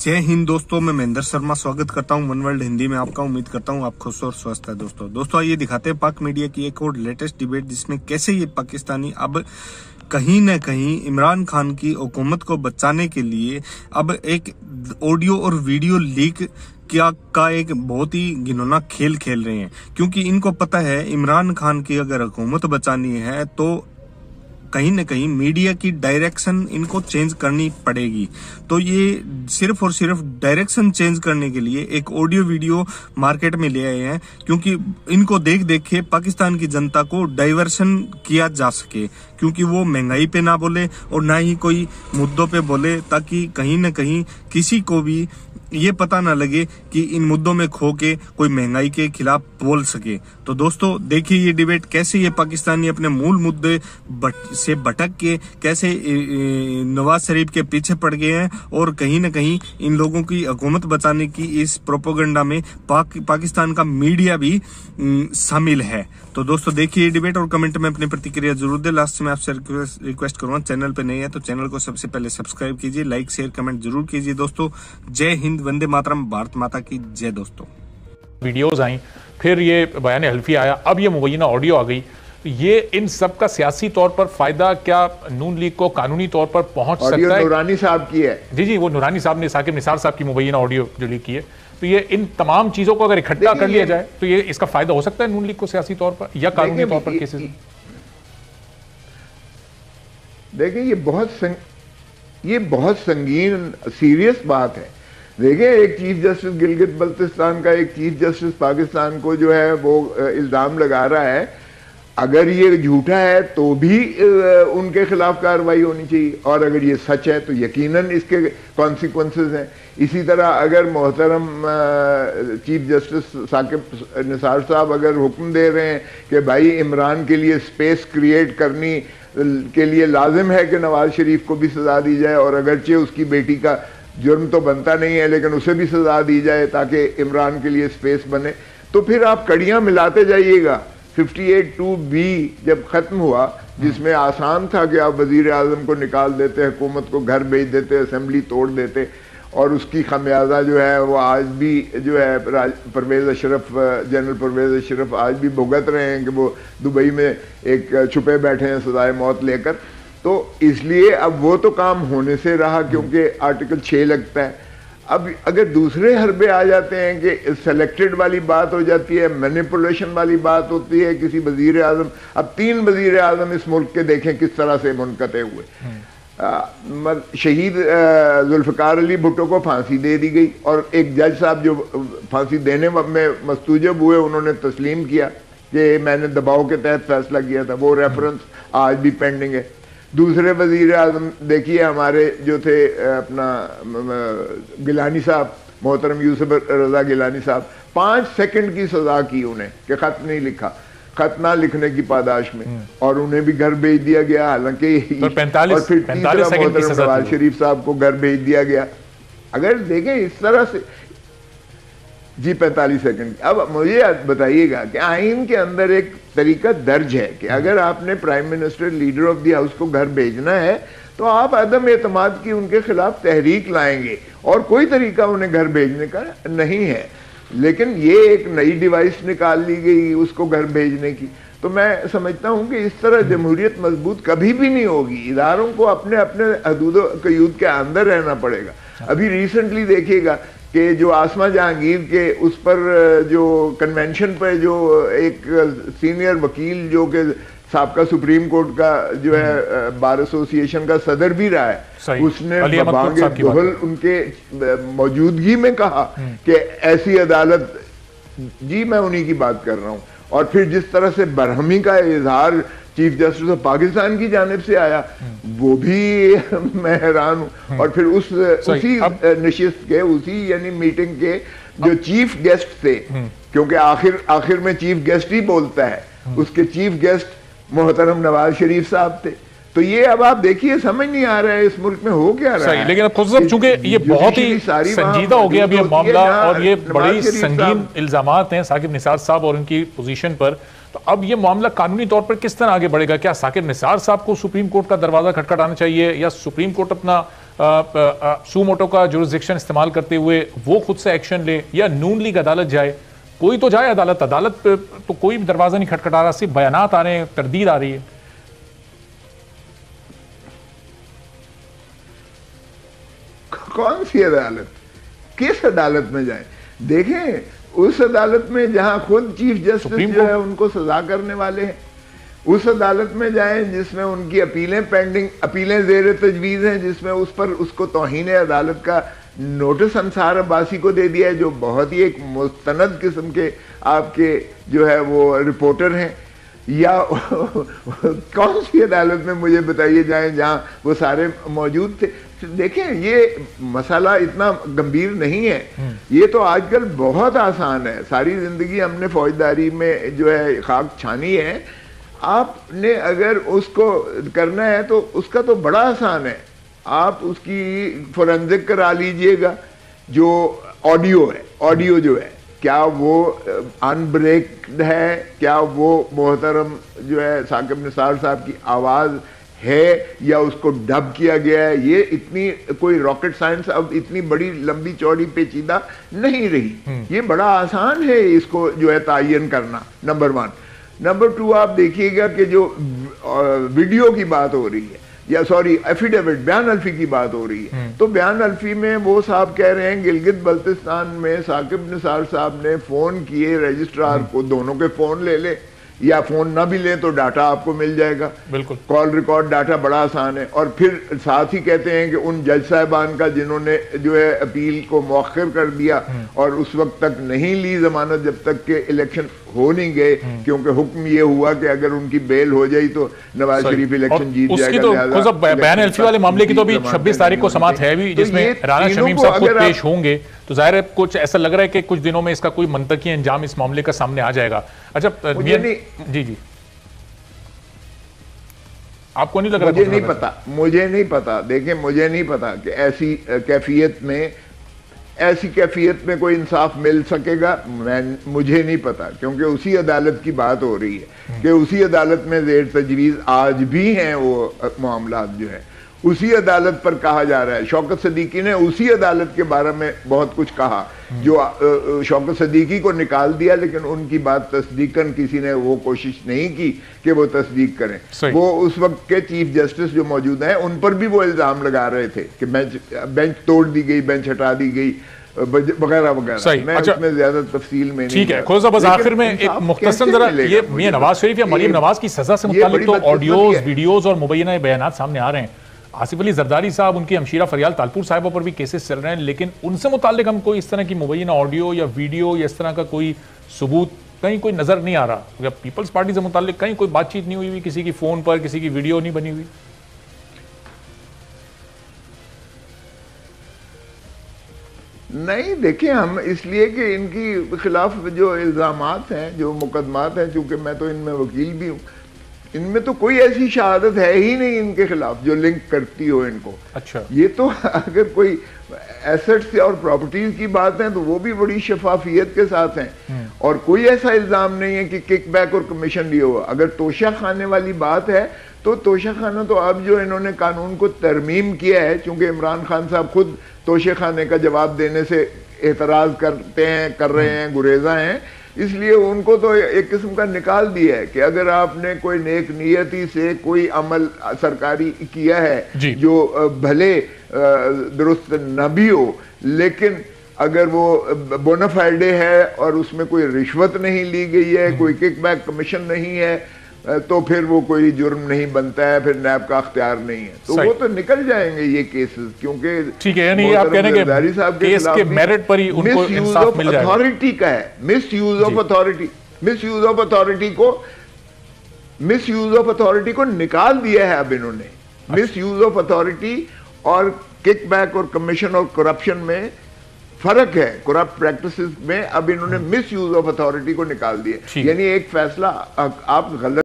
जय हिंद दोस्तों, मैं महेंद्र शर्मा स्वागत करता हूं वन वर्ल्ड हिंदी में आपका। उम्मीद करता हूं आप खुश और स्वस्थ है। दोस्तों आइए दिखाते हैं पाक मीडिया की एक और लेटेस्ट डिबेट, जिसमें कैसे ये पाकिस्तानी अब कहीं न कहीं इमरान खान की हुकूमत को बचाने के लिए अब एक ऑडियो और वीडियो लीक का एक बहुत ही घिनौना खेल खेल रहे हैं। क्योंकि इनको पता है इमरान खान की अगर हुकूमत बचानी है तो कहीं न कहीं मीडिया की डायरेक्शन इनको चेंज करनी पड़ेगी। तो ये सिर्फ और सिर्फ डायरेक्शन चेंज करने के लिए एक ऑडियो वीडियो मार्केट में ले आए हैं, क्योंकि इनको देख देख के पाकिस्तान की जनता को डाइवर्शन किया जा सके। क्योंकि वो महंगाई पे ना बोले और ना ही कोई मुद्दों पे बोले, ताकि कहीं न कहीं किसी को भी ये पता ना लगे कि इन मुद्दों में खो के कोई महंगाई के खिलाफ बोल सके। तो दोस्तों देखिए ये डिबेट कैसे ये पाकिस्तानी अपने मूल मुद्दे से भटक के कैसे नवाज शरीफ के पीछे पड़ गए हैं, और कहीं न कहीं इन लोगों की हुकूमत बचाने की इस प्रोपेगेंडा में पाकिस्तान का मीडिया भी शामिल है। तो दोस्तों देखिए ये डिबेट और कमेंट में अपनी प्रतिक्रिया जरूर दे। लास्ट में आपसे रिक्वेस्ट करूंगा, चैनल पे नहीं है तो चैनल को सबसे पहले सब्सक्राइब कीजिए, लाइक शेयर कमेंट जरूर कीजिए। दोस्तों जय हिंद, वंदे मातरम, भारत माता की जय। दोस्तों वीडियोस आई, फिर ये बयान हल्फी आया, अब ये मुबैना ऑडियो आ गई। ये इन सब का सियासी तौर पर फायदा क्या नून लीग को कानूनी तौर पर पहुंच सकता है? नूरानी साहब की है जी, वो नूरानी साहब ने साकिब निसार साहब की मुबैना ऑडियो जो लीक की है। तो ये इन तमाम चीजों को अगर इकट्ठा कर लिया जाए तो ये इसका फायदा हो सकता है नून लीग को सियासी तौर पर या कानूनी तौर पर केसेस? देखिए ये बहुत संगीन सीरियस बात है। देखिए एक चीफ जस्टिस गिलगित बल्तिस्तान का एक चीफ जस्टिस पाकिस्तान को जो है वो इल्जाम लगा रहा है, अगर ये झूठा है तो भी उनके खिलाफ कार्रवाई होनी चाहिए, और अगर ये सच है तो यकीनन इसके कॉन्सिक्वेंसेस हैं। इसी तरह अगर मोहतरम चीफ जस्टिस साकिब निसार साहब अगर हुक्म दे रहे हैं कि भाई इमरान के लिए स्पेस क्रिएट करनी के लिए लाजिम है कि नवाज शरीफ को भी सजा दी जाए, और अगरचे उसकी बेटी का जुर्म तो बनता नहीं है लेकिन उसे भी सजा दी जाए ताकि इमरान के लिए स्पेस बने, तो फिर आप कड़ियां मिलाते जाइएगा। 58(2)(b जब खत्म हुआ, जिसमें आसान था कि आप वजीर आजम को निकाल देते, हुकूमत को घर भेज देते, असेंबली तोड़ देते, और उसकी खमियाजा जो है वो आज भी जो है जनरल परवेज अशरफ आज भी भुगत रहे हैं कि वो दुबई में एक छुपे बैठे हैं सजाए मौत लेकर। तो इसलिए अब वो तो काम होने से रहा, क्योंकि आर्टिकल 6 लगता है। अब अगर दूसरे हरबे आ जाते हैं कि सेलेक्टेड वाली बात हो जाती है, मैनिपुलेशन वाली बात होती है किसी वजीर आजम। अब 3 वजीर आजम इस मुल्क के देखें किस तरह से मुनक़ते हुए। शहीद जुल्फ़िकार अली भुट्टो को फांसी दे दी गई, और एक जज साहब जो फांसी देने में मस्तूजब हुए उन्होंने तस्लीम किया कि मैंने दबाव के तहत फैसला किया था। वो रेफरेंस आज भी पेंडिंग है। दूसरे वजीर आजम देखिए हमारे जो थे अपना गिलानी साहब, मोहतरम यूसुफ रजा गिलानी साहब, 5 सेकंड की सजा की उन्हें कि खत नहीं लिखा, खत ना लिखने की पादाश में, और उन्हें भी घर भेज दिया गया। हालांकि और फिर तीसरा मोहतरम नवाज शरीफ साहब को घर भेज दिया गया। अगर देखें इस तरह से जी 45 सेकंड। अब मुझे बताइएगा कि आइन के अंदर एक तरीका दर्ज है कि अगर आपने prime minister leader of the house को घर भेजना है तो आप अदम एतमाद की उनके खिलाफ तहरीक लाएंगे, और कोई तरीका उन्हें घर भेजने का नहीं है। लेकिन ये एक नई डिवाइस निकाल ली गई उसको घर भेजने की। तो मैं समझता हूं कि इस तरह जमहूरियत मजबूत कभी भी नहीं होगी। इदारों को अपने अपने हदूद कयूद के अंदर रहना पड़ेगा। अभी रिसेंटली देखिएगा कि जो आसमा जहांगीर के उस पर जो कन्वेंशन पर जो एक सीनियर वकील जो कि साबका सुप्रीम कोर्ट का जो है बार एसोसिएशन का सदर भी रहा है, उसने बबांगे दोहल उनके मौजूदगी में कहा कि ऐसी अदालत, जी मैं उन्हीं की बात कर रहा हूं। और फिर जिस तरह से बरहमी का इजहार चीफ जस्टिस ऑफ पाकिस्तान की जानिब से आया, वो भी मैं हैरान हूं। और फिर उसी नशिस्त के उसी यानी मीटिंग के जो चीफ गेस्ट थे, क्योंकि आखिर में चीफ गेस्ट ही बोलता है, उसके चीफ गेस्ट मोहतरम नवाज शरीफ साहब थे। तो ये अब आप देखिए समझ नहीं आ रहा है इस मुल्क में हो क्या रहा है। लेकिन अब चूंकि ये बहुत ही संजीदा हो गया अभी ये मामला, और ये बड़ी संगीन इल्जामात हैं साकिब निसार साहब और उनकी पोजीशन पर, तो अब ये मामला कानूनी तौर पर किस तरह आगे बढ़ेगा? क्या साकिब निसार साहब को सुप्रीम कोर्ट का दरवाजा खटखटाना चाहिए, या सुप्रीम कोर्ट अपना सुमोटो का जुरिसडिक्शन इस्तेमाल करते हुए वो खुद से एक्शन ले, या नून लीग अदालत जाए? कोई तो जाए अदालत पे तो कोई दरवाजा नहीं खटखटा रहा, सिर्फ बयानात आ रहे हैं, तरदीद आ रही है। कौन सी अदालत, किस अदालत में जाए? देखें, उस अदालत में जहां खुद चीफ जस्टिस जो है उनको सजा करने वाले हैं, उस अदालत में जाएं जिसमें उनकी अपीलें पेंडिंग, अपीलें जेर तजवीज़ हैं, जिसमें उस पर उसको तौहीन अदालत का नोटिस अंसार अब्बासी को दे दिया है, जो बहुत ही एक मुस्तनद किस्म के आपके जो है वो रिपोर्टर हैं। या कौन सी अदालत में मुझे बताइए जाएं जहां वो सारे मौजूद थे? देखें, ये मसला इतना गंभीर नहीं है, ये तो आजकल बहुत आसान है। सारी जिंदगी हमने फौजदारी में जो है खाक छानी है, आपने अगर उसको करना है तो उसका तो बड़ा आसान है। आप उसकी फोरेंसिक करा लीजिएगा। जो ऑडियो है, ऑडियो जो है, क्या वो अनब्रेक्ड है? क्या वो मोहतरम जो है साकिब निसार साहब की आवाज़ है, या उसको डब किया गया है? ये इतनी कोई रॉकेट साइंस अब इतनी बड़ी लंबी चौड़ी पेचीदा नहीं रही, ये बड़ा आसान है इसको जो है तायन करना, नंबर 1। नंबर 2, आप देखिएगा कि जो वीडियो की बात हो रही है, या सॉरी एफिडेविट बयान अल्फी की बात हो रही है, तो बयान अल्फी में वो साहब कह रहे हैं गिलगित बल्तिस्तान में साकिब निसार साहब ने फोन किए रजिस्ट्रार को, दोनों के फोन ले ले, या फोन ना भी लें तो डाटा आपको मिल जाएगा। बिल्कुल, कॉल रिकॉर्ड डाटा बड़ा आसान है। और फिर साथ ही कहते हैं कि उन जज साहिबान का जिन्होंने जो है अपील को मौखर कर दिया और उस वक्त तक नहीं ली जमानत जब तक के इलेक्शन हो नहीं गए, क्योंकि हुक्म ये हुआ कि अगर उनकी बेल हो जाए तो नवाज शरीफ इलेक्शन जीत जाएगा। तो बयान अल्फी वाले मामले की तो अभी 26 तारीख को समाअत है भी, जिसमें राना शमीम साहब खुद पेश होंगे, तो जाहिर है कुछ ऐसा लग रहा है कि कुछ दिनों में इसका कोई मंतकी अंजाम इस मामले का सामने आ जाएगा। अच्छा, जी आपको नहीं लग रहा? मुझे नहीं पता। देखिए, मुझे नहीं पता कि ऐसी कैफियत में कोई इंसाफ मिल सकेगा। मुझे नहीं पता, क्योंकि उसी अदालत की बात हो रही है कि उसी अदालत में जेर तजवीज़ आज भी हैं वो मामला जो है, उसी अदालत पर कहा जा रहा है। शौकत सदीकी ने उसी अदालत के बारे में बहुत कुछ कहा, जो शौकत सदीकी को निकाल दिया, लेकिन उनकी बात तस्दीकन किसी ने वो कोशिश नहीं की कि वो तस्दीक करें। वो उस वक्त के चीफ जस्टिस जो मौजूद हैं उन पर भी वो इल्ज़ाम लगा रहे थे कि बेंच तोड़ दी गई, बेंच हटा दी गई, वगैरह वगैरह। मैं उसमें ज्यादा तफसील में ठीक है। खुद बस आखिर में एक मुख्तसर जरा ये मियां नवाज शरीफ या मरियम नवाज की सजा से मुताल्लिक तो ऑडियोज, वीडियोज और मुबैना बयानात सामने आ रहे हैं। आसिफ अली जरदारी साहब, उनकी हमशीरा फरियाल तालपुर साहिबा पर भी केसेस चल रहे हैं, लेकिन उनसे मुताल्लिक हम कोई इस तरह की मुबैना ऑडियो या वीडियो या इस तरह का कोई सबूत कहीं कोई नजर नहीं आ रहा। या पीपल्स पार्टी से मुताल्लिक कहीं कोई बातचीत नहीं हुई हुई, किसी की फोन पर किसी की वीडियो नहीं बनी हुई। नहीं, देखिए, हम इसलिए कि इनकी खिलाफ जो इल्जामात हैं, जो मुकदमात हैं, चूंकि मैं तो इनमें वकील भी हूँ, इनमें तो कोई ऐसी शहादत है ही नहीं इनके खिलाफ जो लिंक करती हो इनको। अच्छा, ये तो अगर कोई एसेट्स और प्रॉपर्टीज की बात है तो वो भी बड़ी शफाफियत के साथ हैं, और कोई ऐसा इल्जाम नहीं है कि किकबैक और कमीशन लिए हो। अगर तोशा खाने वाली बात है तो तोशा खाना तो अब जो इन्होंने कानून को तरमीम किया है, चूंकि इमरान खान साहब खुद तोशे खाने का जवाब देने से एतराज कर रहे हैं, गुरेजा हैं, इसलिए उनको तो एक किस्म का निकाल दिया है कि अगर आपने कोई नेक नियति से कोई अमल सरकारी किया है जो भले दुरुस्त न भी हो, लेकिन अगर वो बोनाफाइडे है और उसमें कोई रिश्वत नहीं ली गई है, कोई किकबैक कमीशन नहीं है, तो फिर वो कोई जुर्म नहीं बनता है, फिर नैब का अख्तियार नहीं है, तो वो तो निकल जाएंगे ये केसेस। क्योंकि ठीक है, यानी आप कह रहे हैं कि केस के मेरिट पर ही उनको इंसाफ मिल जाएगा। अथॉरिटी का है, miss use of authority, miss use of authority को निकाल दिया है अब इन्होंने। मिस यूज ऑफ अथॉरिटी और किकबैक और कमीशन और करप्शन में फर्क है। करप्ट प्रैक्टिसेस में अब इन्होंने मिस यूज ऑफ अथॉरिटी को निकाल दिया, यानी एक फैसला आप गलत